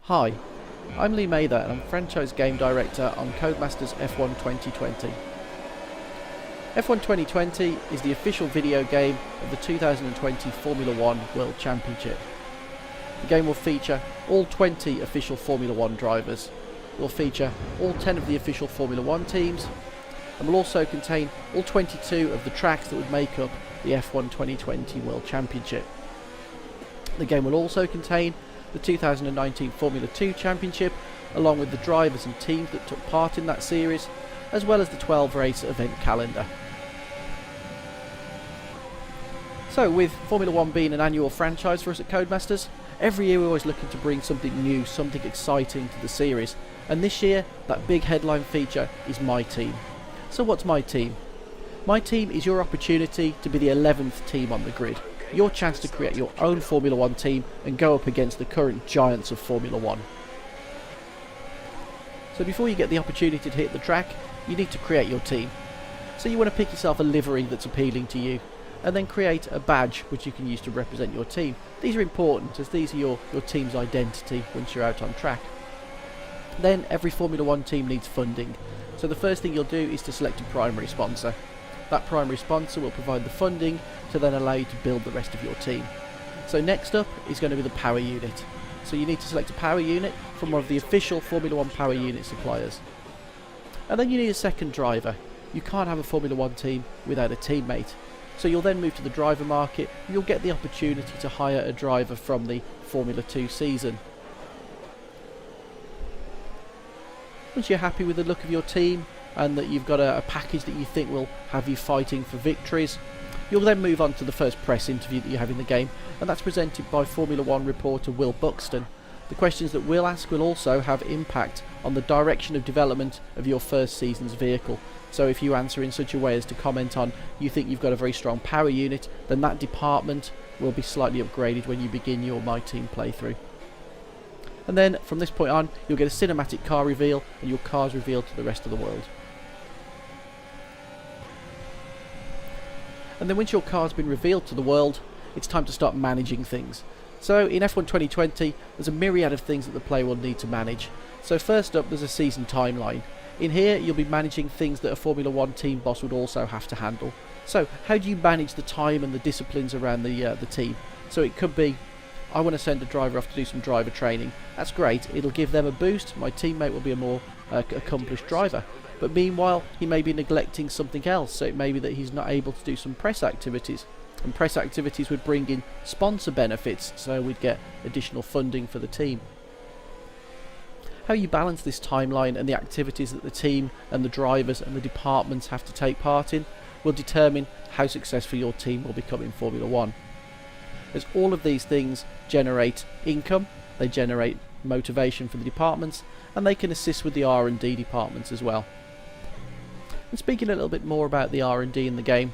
Hi, I'm Lee Mather and I'm Franchise Game Director on Codemasters F1 2020. F1 2020 is the official video game of the 2020 Formula 1 World Championship. The game will feature all 20 official Formula 1 drivers. It will feature all 10 of the official Formula 1 teams and will also contain all 22 of the tracks that would make up the F1 2020 World Championship. The game will also contain the 2019 Formula 2 Championship, along with the drivers and teams that took part in that series, as well as the 12 race event calendar. So with Formula 1 being an annual franchise for us at Codemasters, every year we're always looking to bring something new, something exciting to the series, and this year that big headline feature is My Team. So what's My Team? My Team is your opportunity to be the 11th team on the grid. Your chance to create your own Formula 1 team and go up against the current giants of Formula 1. So before you get the opportunity to hit the track, you need to create your team. So you want to pick yourself a livery that's appealing to you, and then create a badge which you can use to represent your team. These are important as these are your team's identity once you're out on track. Then every Formula 1 team needs funding. So the first thing you'll do is to select a primary sponsor. That primary sponsor will provide the funding to then allow you to build the rest of your team. So next up is going to be the power unit. So you need to select a power unit from one of the official Formula 1 power unit suppliers. And then you need a second driver. You can't have a Formula 1 team without a teammate. So you'll then move to the driver market. You'll get the opportunity to hire a driver from the Formula 2 season. Once you're happy with the look of your team and that you've got a package that you think will have you fighting for victories, you'll then move on to the first press interview that you have in the game, and that's presented by Formula 1 reporter Will Buxton. The questions that Will ask will also have impact on the direction of development of your first season's vehicle. So if you answer in such a way as to comment on you think you've got a very strong power unit, then that department will be slightly upgraded when you begin your My Team playthrough. And then from this point on, you'll get a cinematic car reveal, and your car's revealed to the rest of the world. And then once your car's been revealed to the world, it's time to start managing things. So in F1 2020, there's a myriad of things that the player will need to manage. So first up, there's a season timeline. In here, you'll be managing things that a Formula 1 team boss would also have to handle. So how do you manage the time and the disciplines around the team? So it could be, I want to send a driver off to do some driver training. That's great, it'll give them a boost, my teammate will be a more accomplished driver. But meanwhile, he may be neglecting something else, so it may be that he's not able to do some press activities. And press activities would bring in sponsor benefits, so we'd get additional funding for the team. How you balance this timeline and the activities that the team and the drivers and the departments have to take part in will determine how successful your team will become in Formula 1. As all of these things generate income, they generate motivation for the departments, and they can assist with the R&D departments as well. And speaking a little bit more about the R&D in the game,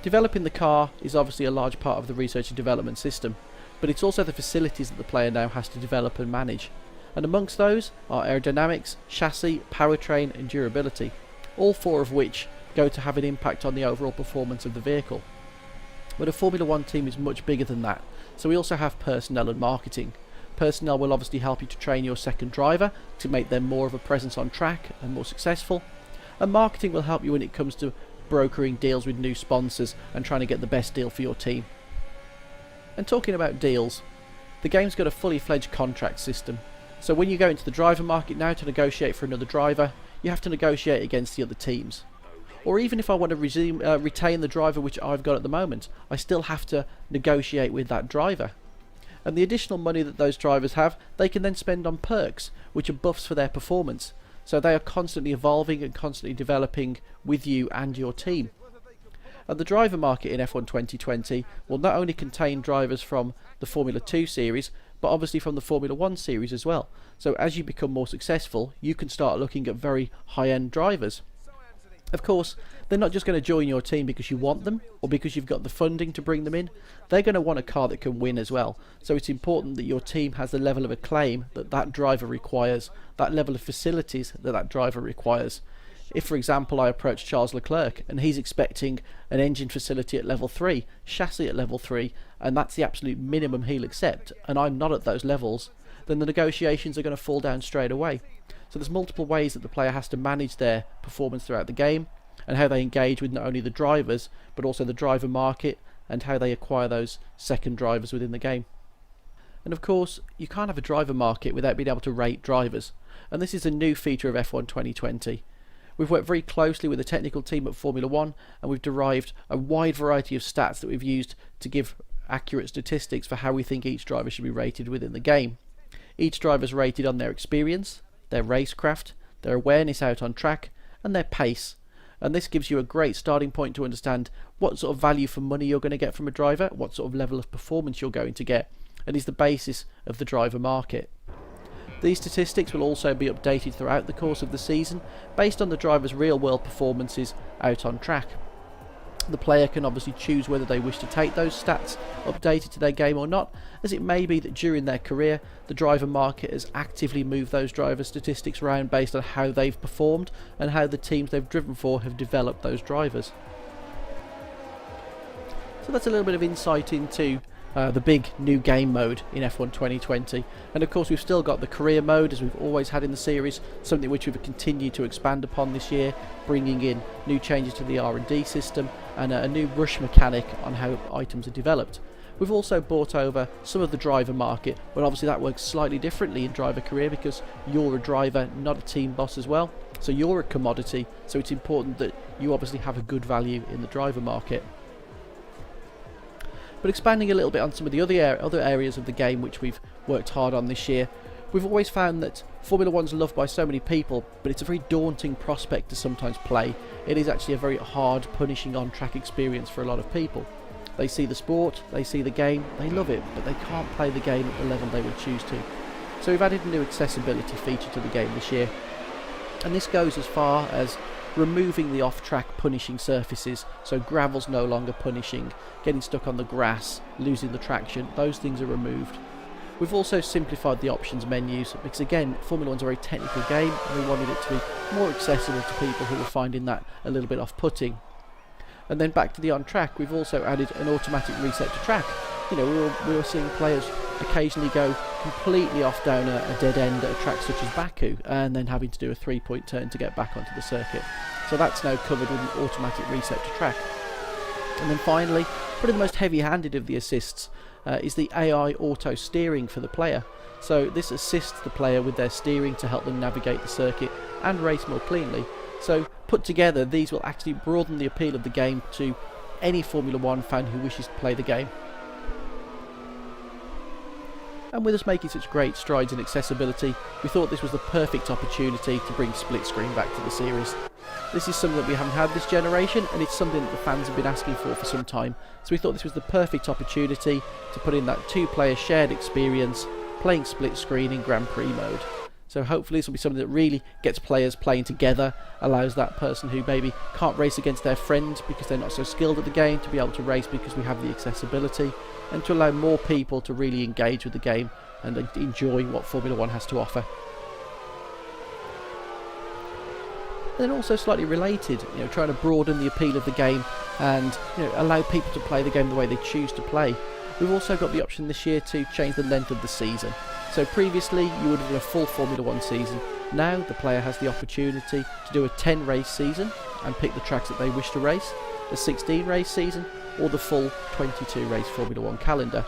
developing the car is obviously a large part of the research and development system, but it's also the facilities that the player now has to develop and manage. And amongst those are aerodynamics, chassis, powertrain and durability, all four of which go to have an impact on the overall performance of the vehicle. But a Formula 1 team is much bigger than that, so we also have personnel and marketing. Personnel will obviously help you to train your second driver to make them more of a presence on track and more successful, and marketing will help you when it comes to brokering deals with new sponsors and trying to get the best deal for your team. And talking about deals, the game's got a fully fledged contract system. So when you go into the driver market now to negotiate for another driver, you have to negotiate against the other teams. Or even if I want to retain the driver which I've got at the moment, I still have to negotiate with that driver. And the additional money that those drivers have, they can then spend on perks, which are buffs for their performance. So they are constantly evolving and constantly developing with you and your team. And the driver market in F1 2020 will not only contain drivers from the Formula 2 series, but obviously from the Formula 1 series as well. So as you become more successful, you can start looking at very high-end drivers. Of course, they're not just going to join your team because you want them or because you've got the funding to bring them in. They're going to want a car that can win as well. So it's important that your team has the level of acclaim that that driver requires, that level of facilities that that driver requires. If, for example, I approach Charles Leclerc and he's expecting an engine facility at level 3, chassis at level 3, and that's the absolute minimum he'll accept, and I'm not at those levels, then the negotiations are going to fall down straight away. So there's multiple ways that the player has to manage their performance throughout the game, and how they engage with not only the drivers, but also the driver market, and how they acquire those second drivers within the game. And of course, you can't have a driver market without being able to rate drivers, and this is a new feature of F1 2020. We've worked very closely with the technical team at Formula 1, and we've derived a wide variety of stats that we've used to give accurate statistics for how we think each driver should be rated within the game. Each driver is rated on their experience, their racecraft, their awareness out on track, and their pace. And this gives you a great starting point to understand what sort of value for money you're going to get from a driver, what sort of level of performance you're going to get, and is the basis of the driver market. These statistics will also be updated throughout the course of the season based on the driver's real world performances out on track. The player can obviously choose whether they wish to take those stats updated to their game or not, as it may be that during their career the driver market has actively moved those driver statistics around based on how they've performed and how the teams they've driven for have developed those drivers. So that's a little bit of insight into the big new game mode in F1 2020, and of course we've still got the career mode as we've always had in the series, something which we've continued to expand upon this year, bringing in new changes to the R&D system and a new rush mechanic on how items are developed. We've also brought over some of the driver market, but obviously that works slightly differently in driver career because you're a driver, not a team boss as well, so you're a commodity, so it's important that you obviously have a good value in the driver market. But expanding a little bit on some of the other areas of the game which we've worked hard on this year, we've always found that Formula 1's loved by so many people, but it's a very daunting prospect to sometimes play. It is actually a very hard, punishing on-track experience for a lot of people. They see the sport, they see the game, they love it, but they can't play the game at the level they would choose to. So we've added a new accessibility feature to the game this year, and this goes as far as removing the off-track punishing surfaces, so gravel's no longer punishing, getting stuck on the grass, losing the traction, those things are removed. We've also simplified the options menus because again, Formula 1's a very technical game and we wanted it to be more accessible to people who were finding that a little bit off-putting. And then back to the on-track, we've also added an automatic reset to track. You know, we were seeing players occasionally go completely off down a dead end at a track such as Baku and then having to do a 3-point turn to get back onto the circuit. So that's now covered with an automatic reset to track. And then finally, probably the most heavy-handed of the assists is the AI auto steering for the player. So this assists the player with their steering to help them navigate the circuit and race more cleanly. So put together, these will actually broaden the appeal of the game to any Formula 1 fan who wishes to play the game. And with us making such great strides in accessibility, we thought this was the perfect opportunity to bring split screen back to the series. This is something that we haven't had this generation, and it's something that the fans have been asking for some time. So we thought this was the perfect opportunity to put in that two-player shared experience, playing split screen in Grand Prix mode. So hopefully this will be something that really gets players playing together, allows that person who maybe can't race against their friend because they're not so skilled at the game to be able to race because we have the accessibility, and to allow more people to really engage with the game and enjoy what Formula 1 has to offer. And then also slightly related, trying to broaden the appeal of the game and allow people to play the game the way they choose to play. We've also got the option this year to change the length of the season. So previously you would have done a full Formula 1 season. Now the player has the opportunity to do a 10 race season and pick the tracks that they wish to race, a 16 race season, or the full 22 race Formula 1 calendar.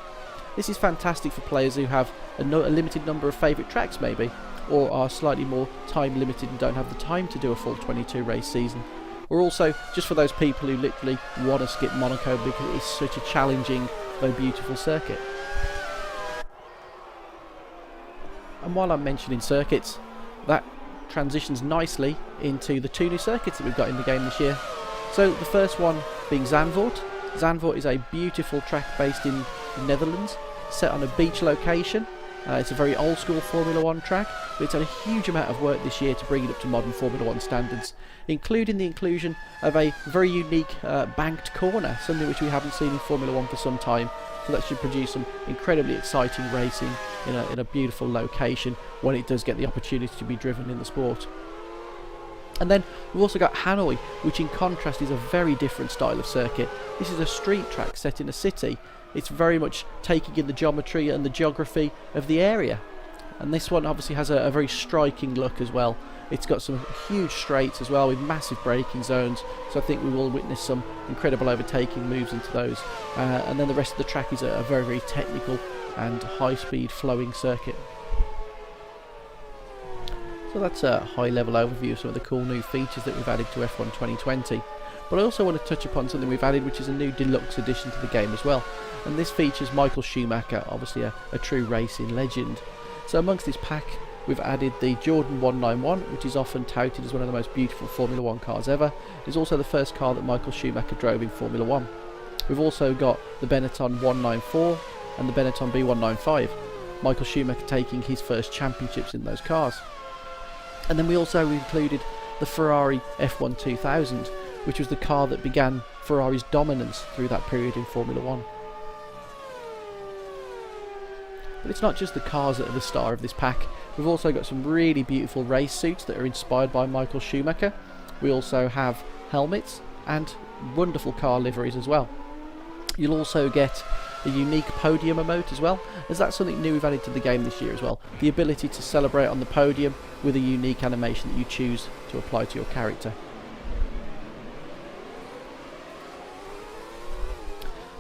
This is fantastic for players who have a limited number of favourite tracks maybe, or are slightly more time limited and don't have the time to do a full 22 race season. Or also just for those people who literally want to skip Monaco because it's such a challenging though beautiful circuit. And while I'm mentioning circuits, that transitions nicely into the two new circuits that we've got in the game this year. So the first one being Zandvoort. Zandvoort is a beautiful track based in the Netherlands, set on a beach location. It's a very old school Formula 1 track, but it's had a huge amount of work this year to bring it up to modern Formula 1 standards, including the inclusion of a very unique banked corner, something which we haven't seen in Formula 1 for some time. So that should produce some incredibly exciting racing in a beautiful location when it does get the opportunity to be driven in the sport. And then we've also got Hanoi, which in contrast is a very different style of circuit. This is a street track set in a city. It's very much taking in the geometry and the geography of the area. and this one obviously has a very striking look as well. It's got some huge straights as well with massive braking zones, so I think we will witness some incredible overtaking moves into those, and then the rest of the track is a very, very technical and high speed flowing circuit. So that's a high level overview of some of the cool new features that we've added to F1 2020. But I also want to touch upon something we've added, which is a new deluxe addition to the game as well. And this features Michael Schumacher, obviously a true racing legend. So amongst this pack, we've added the Jordan 191, which is often touted as one of the most beautiful Formula 1 cars ever. It's also the first car that Michael Schumacher drove in Formula 1. We've also got the Benetton 194 and the Benetton B195, Michael Schumacher taking his first championships in those cars. And then we also included the Ferrari F1 2000, which was the car that began Ferrari's dominance through that period in Formula 1. But it's not just the cars that are the star of this pack. We've also got some really beautiful race suits that are inspired by Michael Schumacher. We also have helmets and wonderful car liveries as well. You'll also get a unique podium emote as well, as that's something new we've added to the game this year as well. The ability to celebrate on the podium with a unique animation that you choose to apply to your character.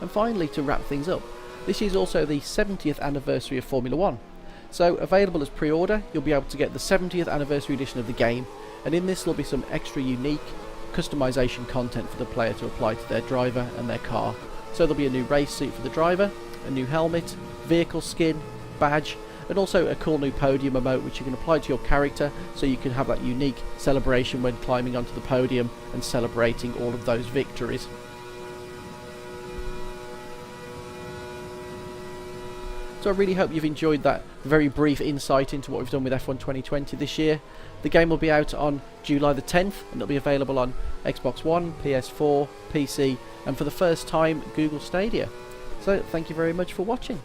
And finally, to wrap things up, this is also the 70th anniversary of Formula 1. So available as pre-order, you'll be able to get the 70th anniversary edition of the game, and in this there'll be some extra unique customization content for the player to apply to their driver and their car. So there'll be a new race suit for the driver, a new helmet, vehicle skin, badge, and also a cool new podium emote which you can apply to your character, so you can have that unique celebration when climbing onto the podium and celebrating all of those victories. So I really hope you've enjoyed that very brief insight into what we've done with F1 2020 this year. The game will be out on July the 10th, and it'll be available on Xbox One, PS4, PC, and for the first time, Google Stadia. So thank you very much for watching.